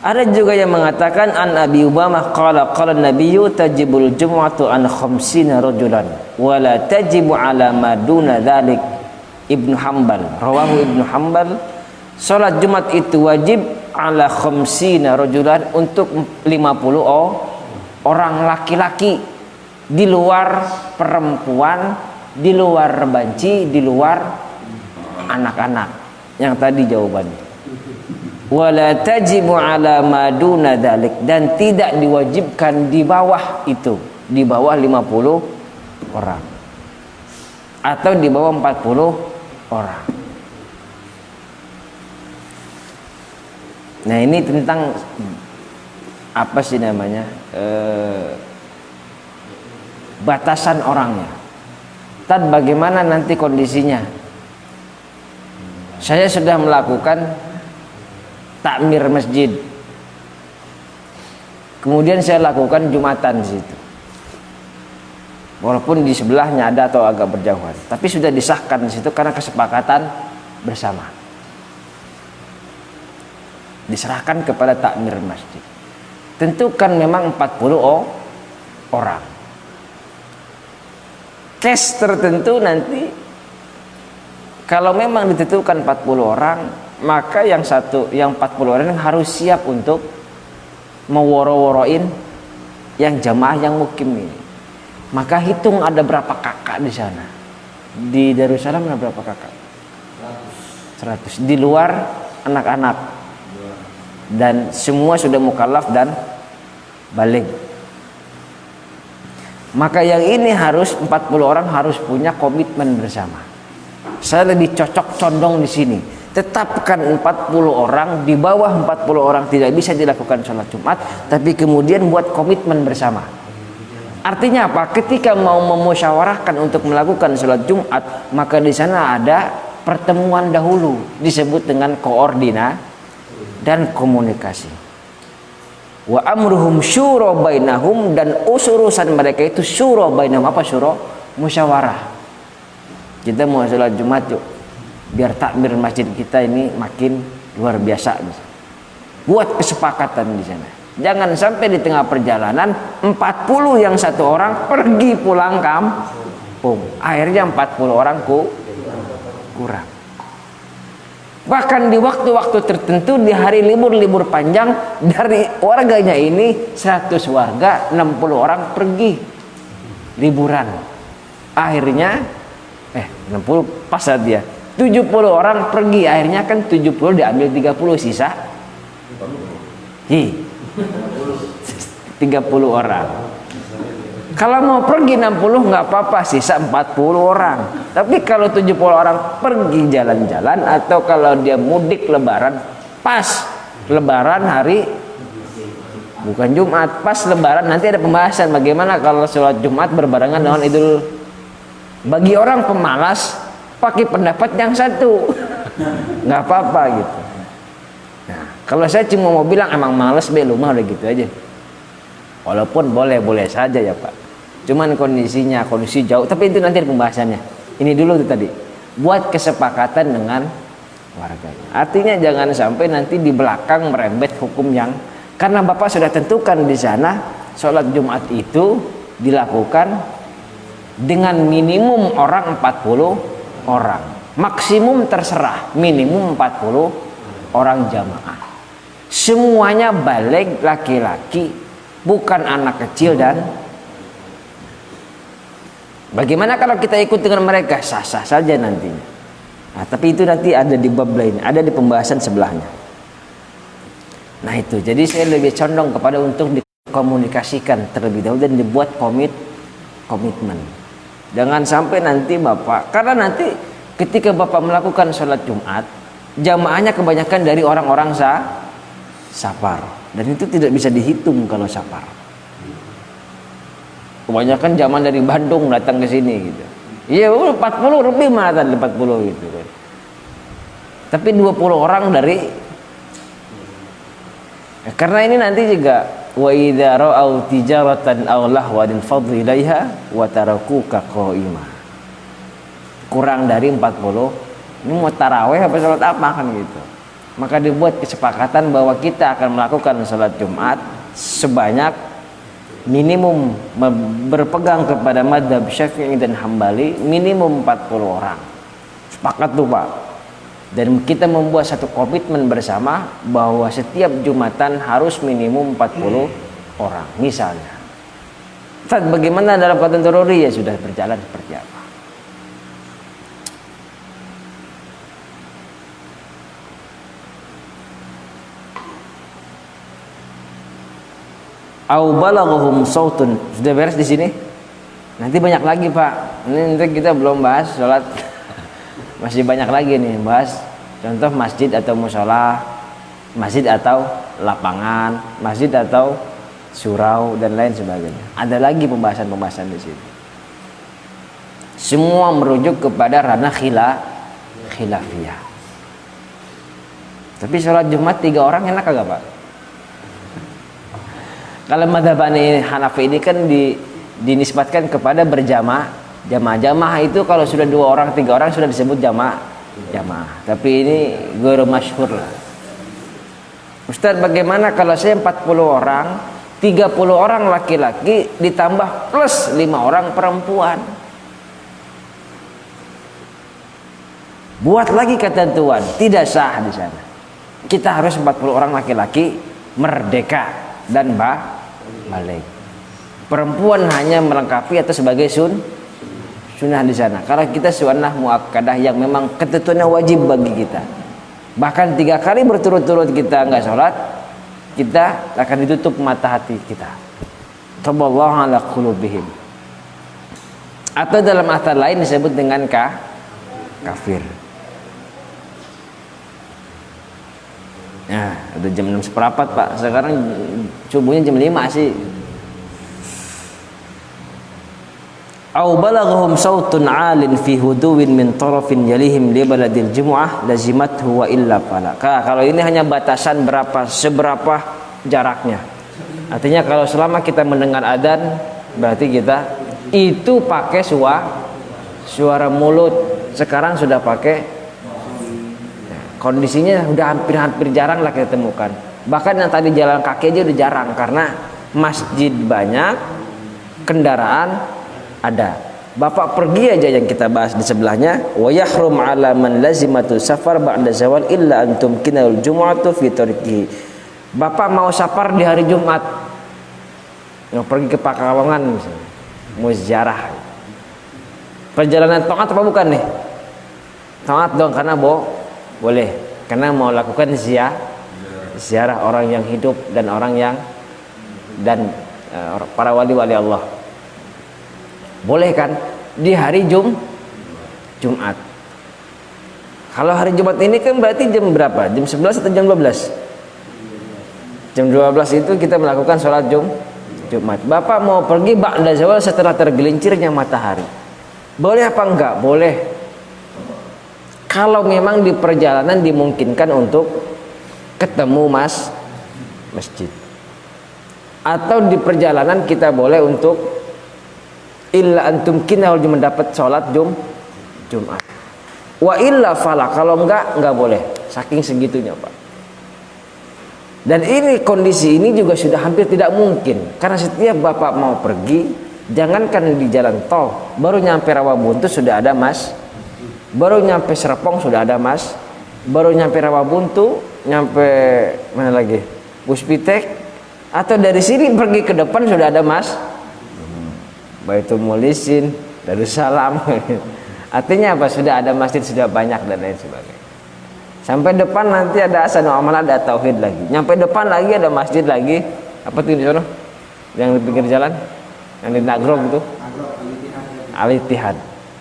Ada juga yang mengatakan an Abi Umamah qala an-nabiyyu tajibul jumu'atu an 50 rajulan wa la tajibu ala maduna dzalik. Ibnu Hanbal, rawahu Ibnu Hanbal, salat Jumat itu wajib ala khamsina rajulan, untuk 50 orang laki-laki, di luar perempuan, di luar banci, di luar anak-anak. Yang tadi jawabannya. Wala tajibu ala maduna dzalik, dan tidak diwajibkan di bawah itu, di bawah 50 orang atau di bawah 40 orang. Nah, ini tentang apa sih namanya, batasan orangnya. Tad bagaimana nanti kondisinya? Saya sudah melakukan takmir masjid, kemudian saya lakukan Jumatan di situ, walaupun di sebelahnya ada atau agak berjauhan, tapi sudah disahkan di situ karena kesepakatan bersama. Diserahkan kepada takmir masjid. Tentukan memang 40 orang. Case tertentu nanti kalau memang ditentukan 40 orang, maka yang 40 orang harus siap untuk meworo-woroin yang jamaah yang mukim ini. Maka hitung ada berapa kakak di sana. Di Darussalam ada berapa kakak? 100. Di luar anak-anak. Dan semua sudah mukallaf dan baligh. Maka yang ini harus 40 orang harus punya komitmen bersama. Saya lebih cocok condong di sini. Tetapkan 40 orang, di bawah 40 orang tidak bisa dilakukan sholat Jumat, tapi kemudian buat komitmen bersama. Artinya apa? Ketika mau memusyawarahkan untuk melakukan sholat Jumat, maka di sana ada pertemuan dahulu, disebut dengan koordinasi dan komunikasi. Wa amruhum syura bainahum, dan urusan mereka itu syura bainahum. Apa syura? Musyawarah. Kita mau sholat Jumat yuk, biar takmir masjid kita ini makin luar biasa. Buat kesepakatan di sana. Jangan sampai di tengah perjalanan 40 yang satu orang pergi pulang kampung. Akhirnya 40 orang kurang. Bahkan di waktu-waktu tertentu, di hari libur-libur panjang, dari warganya ini 100 warga, 60 orang pergi liburan. Akhirnya 60 pas dia 70 orang pergi, akhirnya kan 70 diambil 30, sisa 30 orang. Kalau mau pergi 60 nggak apa-apa, sisa 40 orang. Tapi kalau 70 orang pergi jalan-jalan, atau kalau dia mudik lebaran, pas lebaran hari, bukan Jumat, pas lebaran, nanti ada pembahasan bagaimana kalau sholat Jumat berbarengan dengan Idul. Bagi orang pemalas, pakai pendapat yang satu, nggak apa-apa gitu. Nah, kalau saya cuma mau bilang emang males belum, udah gitu aja. Walaupun boleh-boleh saja ya Pak. Cuman kondisi jauh, tapi itu nanti ada pembahasannya. Ini dulu tuh tadi, buat kesepakatan dengan warganya. Artinya jangan sampai nanti di belakang merembet hukum yang, karena Bapak sudah tentukan di sana sholat Jumat itu dilakukan dengan minimum orang 40 orang. Maksimum terserah, minimum 40 orang jamaah. Semuanya baligh laki-laki, bukan anak kecil. Dan bagaimana kalau kita ikut dengan mereka? Sah-sah saja nantinya. Nah, tapi itu nanti ada di bab lain, ada di pembahasan sebelahnya. Nah itu, jadi saya lebih condong kepada untuk dikomunikasikan terlebih dahulu dan dibuat komitmen. Jangan sampai nanti Bapak, karena nanti ketika Bapak melakukan sholat Jumat, jamaahnya kebanyakan dari orang-orang safar, dan itu tidak bisa dihitung kalau safar. Kebanyakan zaman dari Bandung datang ke sini gitu. Iya, 40 lebih malah tadi 40 gitu kan. Tapi 20 orang dari, karena ini nanti juga wa idza ra'au tijaratan aw lahwan fadhu ilaiha wa tarakuka qa'ima. Kurang dari 40, ini mau tarawih apa salat apa kan gitu. Maka dibuat kesepakatan bahwa kita akan melakukan salat Jumat sebanyak minimum, berpegang kepada mazhab Syafi'i dan Hambali, minimum 40 orang. Sepakat tuh Pak. Dan kita membuat satu komitmen bersama bahwa setiap Jumatan harus minimum 40 orang misalnya. Ustaz, bagaimana dalam keadaan terori? Ya sudah berjalan seperti apa. Au balaghum sautun. Sudah beres di sini? Nanti banyak lagi, Pak. Ini nanti kita belum bahas sholat. Masih banyak lagi nih bahas contoh masjid atau musola, masjid atau lapangan, masjid atau surau dan lain sebagainya. Ada lagi pembahasan-pembahasan di sini. Semua merujuk kepada ranah khilafiyah. Tapi sholat Jumat 3 orang enak kagak, Pak? Kalau madhab Hanafi ini kan dinisbatkan kepada berjamaah. Jamaah itu kalau sudah 2 orang 3 orang sudah disebut jamaah. Tapi ini guru masyhur lah. Ustaz, bagaimana kalau saya 40 orang, 30 orang laki-laki ditambah plus 5 orang perempuan? Buat lagi ketentuan, tidak sah di sana. Kita harus 40 orang laki-laki merdeka dan balik. Perempuan hanya melengkapi atau sebagai sunnah di sana. Kalau kita sunnah muakkadah yang memang ketentuannya wajib bagi kita. Bahkan 3 kali berturut-turut kita enggak sholat, kita akan ditutup mata hati kita. Taballahu ala qulubihim. Atau dalam asal lain disebut dengan kafir. Nah, udah jam 6:15, Pak. Sekarang subuhnya jam 5 sih. Au balaghum sautun 'alin fi huduwin min tarafin yalihim li baladil jumu'ah lazimathu wa illa fala. Kalau ini hanya batasan seberapa jaraknya. Artinya kalau selama kita mendengar adzan berarti kita itu pakai suara mulut. Sekarang sudah pakai, kondisinya udah hampir jarang lah kita temukan. Bahkan yang tadi jalan kaki aja udah jarang karena masjid banyak, kendaraan ada. Bapak pergi aja yang kita bahas di sebelahnya, wa yahrum 'ala man lazimatu safar ba'da zawal illa antum kinal jumu'atu fi tariqihi. Bapak mau safar di hari Jumat, mau pergi ke Pakalongan misalnya, mau ziarah. Perjalanan taat apa bukan nih? Taat dong, karena boleh, karena mau lakukan ziarah orang yang hidup dan para wali-wali Allah. Boleh kan di hari Jumat. Kalau hari Jumat ini kan berarti jam berapa? Jam 11 atau jam 12? Jam 12 itu kita melakukan sholat Jumat. Bapak mau pergi ba'da zawal setelah tergelincirnya matahari. Boleh apa enggak? Boleh. Kalau memang di perjalanan dimungkinkan untuk ketemu masjid. Atau di perjalanan kita boleh untuk illa antum kinal mendapat sholat Jumat. Wa illa fala, kalau enggak boleh. Saking segitunya, Pak. Dan ini kondisi ini juga sudah hampir tidak mungkin. Karena setiap Bapak mau pergi, jangankan di jalan tol, baru nyampe Rawabuntu sudah ada baru nyampe Serpong sudah ada baru nyampe Rawabuntu, nyampe mana lagi? Puspitek, atau dari sini pergi ke depan sudah ada Baitul Mulisin, Darussalam. Artinya apa? Sudah ada masjid, sudah banyak dan lain sebagainya. Sampai depan nanti ada Ahsanul Amal, ada Tauhid lagi. Nyampe depan lagi ada masjid lagi. Apa tuh di sana? Yang di pinggir jalan? Yang di Nagrog itu? Al-Ittihad.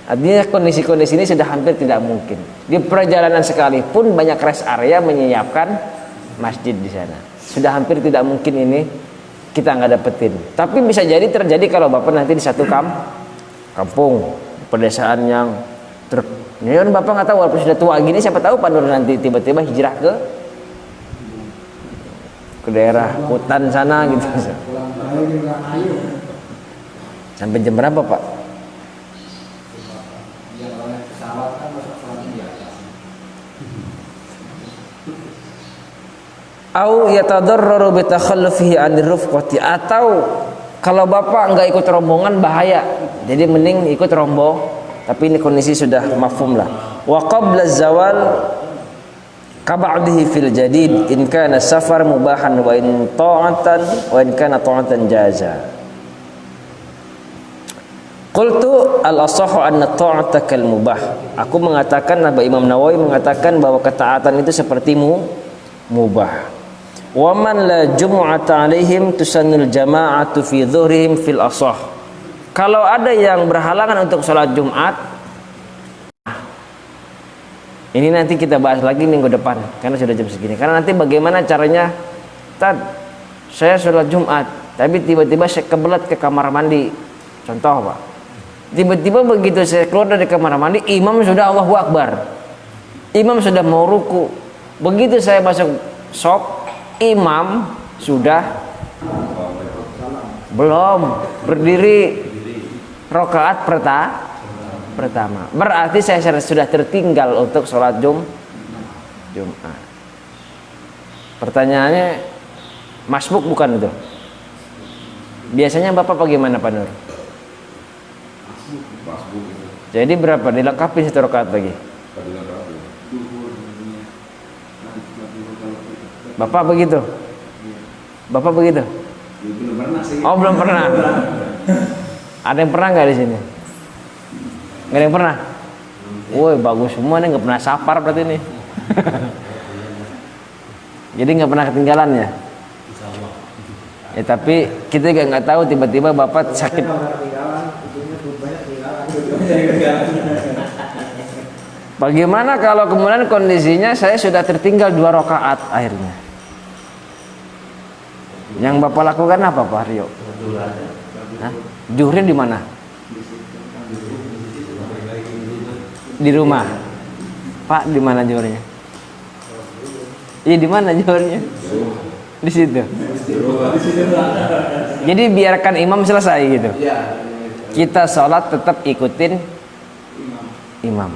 Artinya kondisi-kondisi ini sudah hampir tidak mungkin. Di perjalanan sekalipun banyak rest area menyiapkan masjid di sana. Sudah hampir tidak mungkin ini kita nggak dapetin. Tapi bisa jadi terjadi kalau Bapak nanti di satu kampung pedesaan yang ya kan Bapak nggak tahu, walaupun sudah tua gini, siapa tahu Pak Nur nanti tiba-tiba hijrah ke daerah hutan sana gitu. Sampai jam berapa, Pak? Au yatadarraru bi takhallufihi 'anir rufqati, atau kalau Bapak enggak ikut rombongan bahaya. Jadi mending ikut tapi ini kondisi sudah mafhum lah. Wa qabla zawal kaba'dihi fil jadid in kana safar mubahan wa in kana ta'atan jaza. Qultu al-asahhu anna ta'ata kal mubah. Aku mengatakan, Imam Nawawi mengatakan bahwa ketaatan itu seperti mubah. Wa man la jumu'ata alaihim tusannul jama'atu fi dhuhrihim fil asah. Kalau ada yang berhalangan untuk sholat Jumat, ini nanti kita bahas lagi minggu depan karena sudah jam segini. Karena nanti bagaimana caranya, saya sholat Jumat tapi tiba-tiba saya kebelet ke kamar mandi. Contoh Pak, tiba-tiba begitu saya keluar dari kamar mandi, imam sudah Allahu Akbar, imam sudah mau ruku. Begitu saya masuk shop, imam sudah belum berdiri rakaat pertama. Berarti saya sudah tertinggal untuk sholat Jumat. Pertanyaannya, masbuk bukan itu? Biasanya Bapak bagaimana Pak Nur? Jadi berapa? Dilengkapi 1 rakaat lagi. Bapak begitu? Bapak begitu? Oh belum pernah. Ada yang pernah nggak di sini? Nggak ada yang pernah? Woi bagus semua nih, nggak pernah safar berarti nih. Jadi nggak pernah ketinggalan ya? Ya tapi kita juga nggak tahu tiba-tiba Bapak sakit. Bagaimana kalau kemudian kondisinya saya sudah tertinggal 2 rakaat akhirnya? Yang Bapak lakukan apa Pak Rio? Zuhurnya di mana? Di rumah. Pak, di mana zuhurnya? Iya, di mana zuhurnya? Di situ. Jadi biarkan imam selesai gitu. Kita sholat tetap ikutin imam.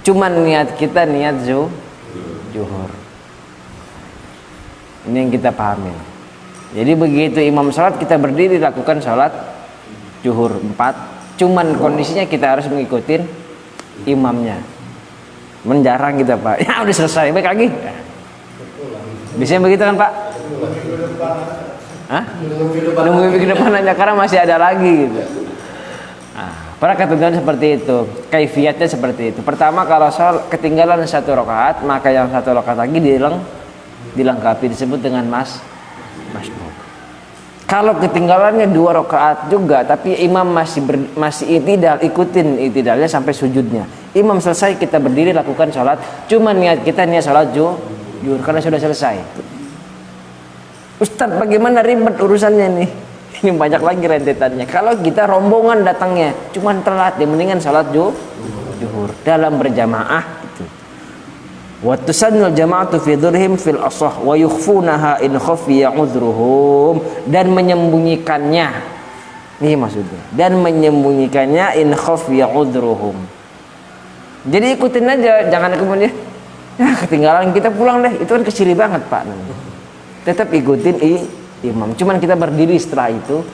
Cuman niat kita niat zuhur. Ini yang kita pahami. Jadi begitu imam sholat kita berdiri lakukan sholat zuhur 4. Cuman kondisinya kita harus mengikutin imamnya. Menjarang kita Pak. Ya udah selesai, baik lagi. Biasanya begitu kan Pak? Hah? Nunggu minggu depan aja karena masih ada lagi gitu. Para ketentuan seperti itu, kaifiatnya seperti itu. Pertama kalau ketinggalan 1 rakaat, maka yang 1 rakaat lagi dilengkapi, disebut dengan masbuk. Kalau ketinggalannya 2 rakaat juga, tapi imam masih itidal, ikutin itidalnya sampai sujudnya. Imam selesai kita berdiri lakukan sholat. Cuma niat kita niat sholat zuhur karena sudah selesai. Ustadz bagaimana ribet urusannya nih? Ini banyak lagi rentetannya. Kalau kita rombongan datangnya cuman telat, ya mendingan salat zuhur dalam berjamaah gitu. Wa tusannul jama'atu fi dhurhim fil asah wa yukhfunaha in khafiya udhruhum, dan menyembunyikannya. Ini maksudnya. Dan menyembunyikannya in khafiya udhruhum. Jadi ikutin aja, jangan kemudian ya ketinggalan kita pulang deh. Itu kan kecil banget Pak. Tetap ikutin imam. Cuman kita berdiri setelah itu,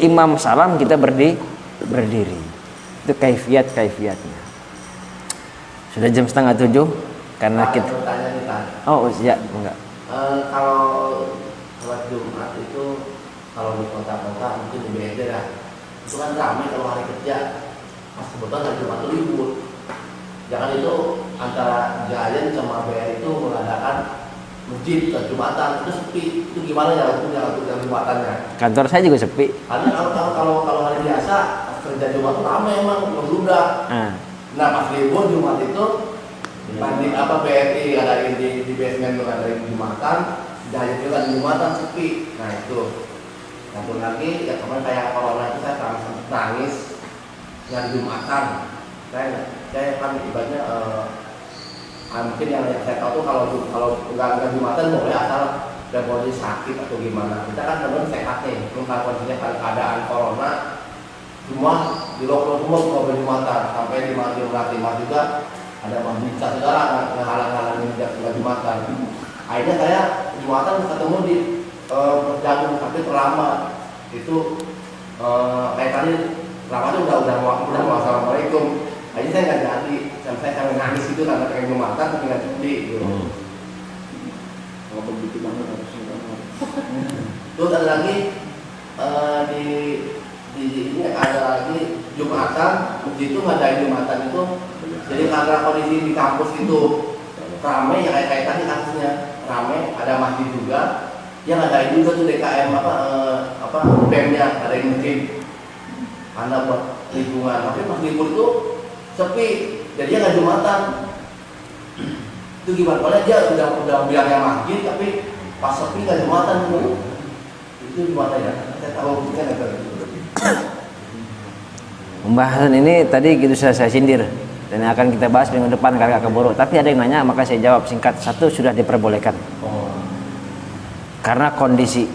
imam salam kita berdiri. Itu kaifiatnya. Sudah jam 6:30 karena kita. Oh ya enggak. Kalau sholat Jumat itu kalau di kota-kota mungkin beda ya. Itu kan ramai kalau hari kerja. Pas kebetulan hari Jumat itu libur. Jangan itu antara Giant sama BR itu mengadakan masjid ke Jumatan itu sepi. Itu gimana ya untuk yang Jumatannya? Kantor saya juga sepi. Karena kalau hari biasa kerja Jumat ramai emang sudah. Nah pas libur Jumat itu banding apa BRI ada di basement ada yang Jumatan, Giant juga di Jumatan sepi. Nah itu. Satu lagi ya kemarin kayak corona itu saya nangis yang Jumatan. Saya kan ibaratnya mungkin yang saya tahu tuh kalau nggak Jumatan boleh asal dan kondisi sakit atau gimana. Kita kan teman sehat nih, belum kondisinya keadaan corona semua di lockdown semua mau Jumatan sampai di Masjid Latimah juga ada bisa segala ngehalang-halangin Jumatan. Akhirnya saya Jumatan ketemu di Jagung tapi terlambat itu kayak tadi lamanya udah mau assalamualaikum. Akhirnya saya nggak jadi, saya nangis itu karena pengen Jumatan tapi nggak jadi gitu. Kalau begitu banget harusnya banget. Terus ada lagi di ini ada lagi Jumatan, masjid itu ngadain Jumatan itu. Jadi karena kondisi di kampus itu ramai, ya kayak tadi kasusnya ramai, ada masjid juga. Yang ngadain juga tuh DKM apa BEM-nya ngadain masjid. Karena buat lingkungan, tapi pas libur itu sepi, jadi dia nggak Jumatan. Itu gimana? Kalau dia udah bilangnya masjid, tapi pas sepi nggak Jumatan dulu. Itu gimana ya? Saya tahu kan ada. Pembahasan ini tadi gitu saya sindir dan akan kita bahas minggu depan Kakak Keboro. Tapi ada yang nanya, maka saya jawab singkat. Satu, sudah diperbolehkan. Karena kondisi.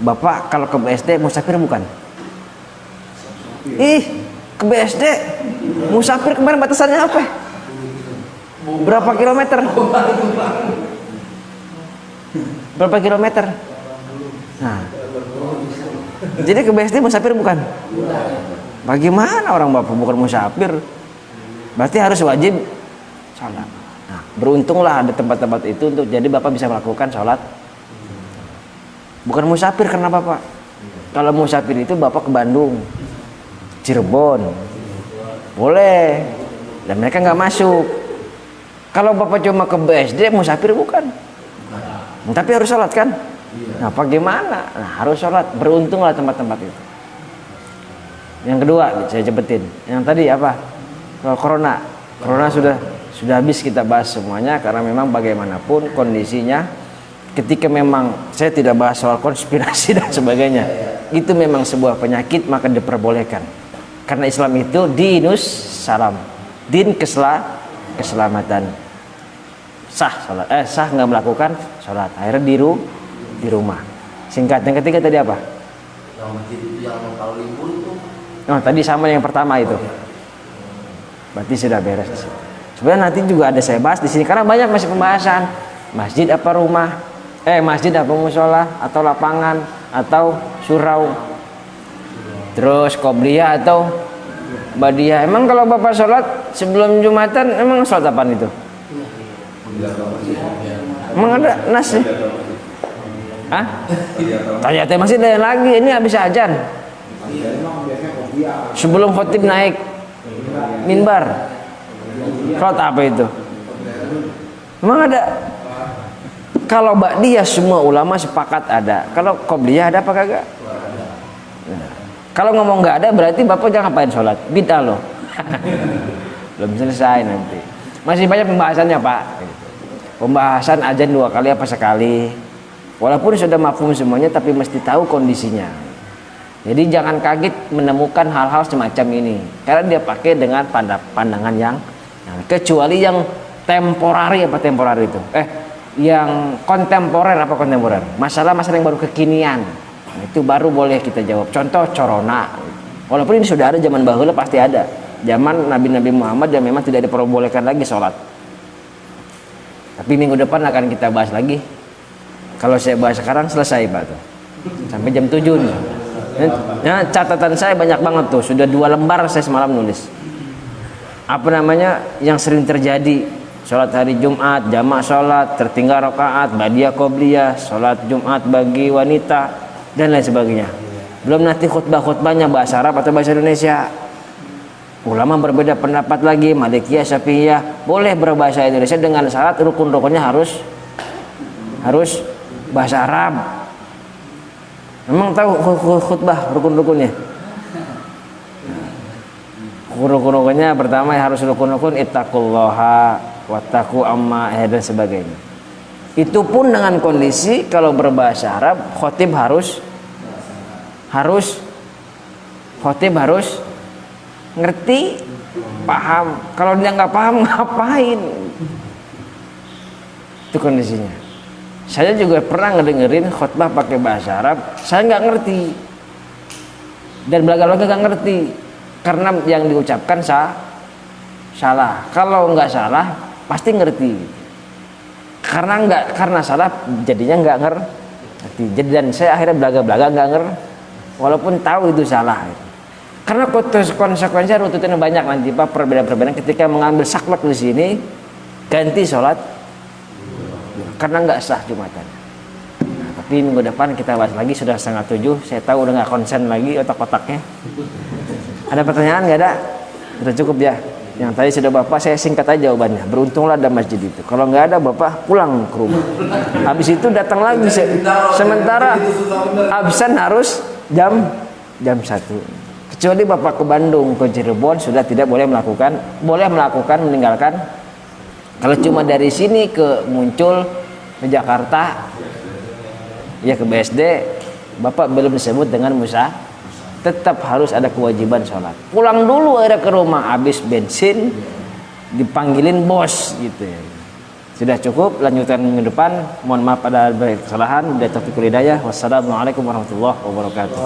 Bapak kalau ke BSD musafir bukan? Ih, ke BSD musafir kemarin batasannya apa? Berapa kilometer? Berapa kilometer? Nah, jadi ke BSD musafir bukan? Bagaimana orang bapak bukan musafir? Berarti harus wajib sholat. Nah, beruntunglah ada tempat-tempat itu untuk jadi bapak bisa melakukan sholat. Bukan musafir karena bapak. Kalau musafir itu bapak ke Bandung, Cirebon, boleh, dan mereka nggak masuk. Kalau bapak cuma ke BSD musafir bukan? Tapi harus sholat kan? Nah, bagaimana? Nah, harus sholat. Beruntunglah tempat-tempat itu. Yang kedua, saya cepetin. Yang tadi apa? Kalau corona sudah habis kita bahas semuanya karena memang bagaimanapun kondisinya, ketika memang saya tidak bahas soal konspirasi dan sebagainya, itu memang sebuah penyakit maka diperbolehkan. Karena Islam itu dinus salam, din keselamatan. Sah nggak melakukan sholat, akhirnya di rumah. Singkat, yang ketiga tadi apa? Yang masjid itu yang kalau libur itu. Oh, tadi sama yang pertama itu. Berarti sudah beres. Sebenarnya nanti juga ada saya bahas di sini karena banyak masih pembahasan. Masjid apa rumah? Masjid apa musola atau lapangan atau surau? Terus qobliyah atau badiah? Emang kalau bapak sholat sebelum Jumatan emang sholat apaan itu? Emang ada nas sih? Hah? Tanya masih ada yang lagi. Ini habis ajan. Sebelum khotib naik minbar, sholat apa itu? Memang ada. Kalau ba'diyah semua ulama sepakat ada. Kalau qobliyah ada apa kagak? Nah, kalau ngomong nggak ada berarti bapak jangan ngapain sholat, bid'ah loh. Belum selesai nanti. Masih banyak pembahasannya pak. Pembahasan ajan 2 kali apa sekali. Walaupun sudah mafhum semuanya tapi mesti tahu kondisinya. Jadi jangan kaget menemukan hal-hal semacam ini karena dia pakai dengan pandangan yang kecuali yang temporari itu. Yang kontemporer apa kontemporer? Masalah-masalah yang baru kekinian. Nah, itu baru boleh kita jawab. Contoh corona. Walaupun ini sudah ada zaman bahula pasti ada. Zaman Nabi Muhammad yang memang tidak diperbolehkan lagi sholat. Tapi minggu depan akan kita bahas lagi. Kalau saya bahas sekarang selesai Pak tuh. Sampai jam 7 nih. Nah, catatan saya banyak banget tuh. Sudah 2 lembar saya semalam nulis. Apa namanya yang sering terjadi? Sholat hari Jumat, jamak sholat, tertinggal rakaat, badiah qobliyah, sholat Jumat bagi wanita dan lain sebagainya. Belum nanti khutbahnya bahasa Arab atau bahasa Indonesia. Ulama berbeda pendapat lagi, Malikiyah, Syafi'iyah, boleh berbahasa Indonesia dengan syarat rukun-rukunnya harus bahasa Arab. Memang tahu khutbah rukun-rukunnya? Rukun-rukunnya pertama harus rukun-rukun ittaqullaha wattaqu amma dan sebagainya. Itu pun dengan kondisi kalau berbahasa Arab khotib harus ngerti, paham. Kalau dia nggak paham ngapain? Itu kondisinya. Saya juga pernah ngedengerin khutbah pakai bahasa Arab, saya nggak ngerti dan belaga-belaga nggak ngerti karena yang diucapkan salah. Kalau nggak salah pasti ngerti. Karena salah jadinya nggak ngerti. Dan saya akhirnya belaga-belaga nggak ngerti, walaupun tahu itu salah. Karena konsekuensinya runtutannya banyak nanti pak, perbedaan ketika mengambil saklek di sini ganti sholat. karena nggak sah Jumatan. Nah, tapi minggu depan kita bahas lagi, sudah 6:30. Saya tahu udah nggak konsen lagi otak-otaknya. Ada pertanyaan nggak ada? Sudah cukup ya. Yang tadi sudah Bapak, saya singkat aja jawabannya. Beruntunglah ada masjid itu. Kalau nggak ada Bapak pulang ke rumah. Habis itu datang lagi. Sementara absen harus jam 1. Kecuali Bapak ke Bandung, ke Cirebon sudah tidak boleh melakukan, meninggalkan. Kalau cuma dari sini ke Muncul, ke Jakarta, ya ke BSD, Bapak belum disebut dengan musa. Tetap harus ada kewajiban sholat. Pulang dulu akhirnya ke rumah, habis bensin, dipanggilin bos gitu ya. Sudah cukup, lanjutan minggu depan. Mohon maaf ada kesalahan. Wassalamualaikum warahmatullahi wabarakatuh.